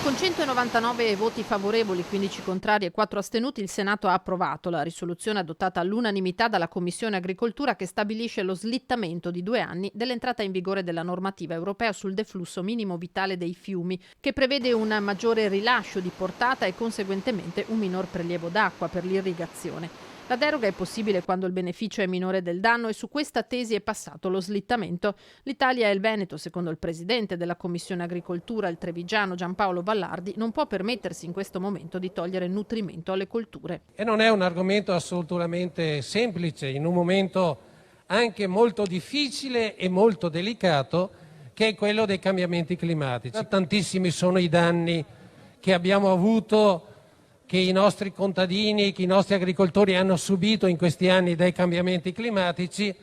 Con 199 voti favorevoli, 15 contrari e 4 astenuti, il Senato ha approvato la risoluzione adottata all'unanimità dalla Commissione Agricoltura che stabilisce lo slittamento di 2 anni dell'entrata in vigore della normativa europea sul deflusso minimo vitale dei fiumi, che prevede un maggiore rilascio di portata e conseguentemente un minor prelievo d'acqua per l'irrigazione. La deroga è possibile quando il beneficio è minore del danno e su questa tesi è passato lo slittamento. L'Italia e il Veneto, secondo il presidente della Commissione Agricoltura, il trevigiano Giampaolo Vallardi, non può permettersi in questo momento di togliere nutrimento alle colture. E non è un argomento assolutamente semplice, in un momento anche molto difficile e molto delicato, che è quello dei cambiamenti climatici. Tantissimi sono i danni che abbiamo avuto, che i nostri contadini, che i nostri agricoltori hanno subito in questi anni dai cambiamenti climatici,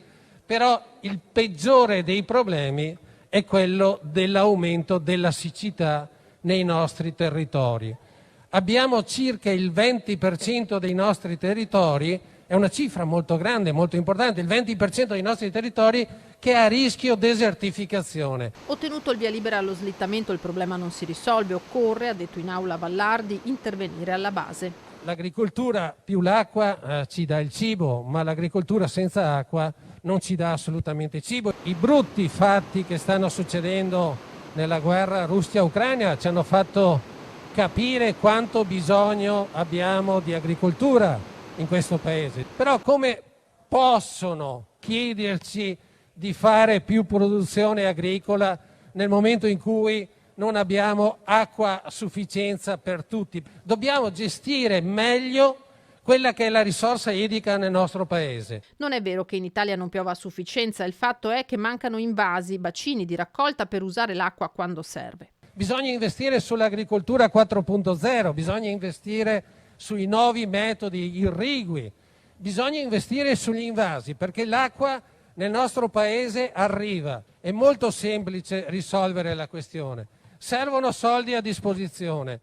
però il peggiore dei problemi è quello dell'aumento della siccità nei nostri territori. Abbiamo circa il 20% dei nostri territori, è una cifra molto grande, molto importante, il 20% dei nostri territori che è a rischio desertificazione. Ottenuto il via libera allo slittamento, il problema non si risolve, occorre, ha detto in aula Vallardi, intervenire alla base. L'agricoltura più l'acqua ci dà il cibo, ma l'agricoltura senza acqua non ci dà assolutamente cibo. I brutti fatti che stanno succedendo nella guerra Russia-Ucraina ci hanno fatto capire quanto bisogno abbiamo di agricoltura in questo paese. Però come possono chiederci di fare più produzione agricola nel momento in cui non abbiamo acqua a sufficienza per tutti? Dobbiamo gestire meglio quella che è la risorsa idrica nel nostro paese. Non è vero che in Italia non piova a sufficienza, il fatto è che mancano invasi, bacini di raccolta per usare l'acqua quando serve. Bisogna investire sull'agricoltura 4.0, bisogna investire sui nuovi metodi irrigui, bisogna investire sugli invasi, perché l'acqua nel nostro paese arriva. È molto semplice risolvere la questione. Servono soldi a disposizione.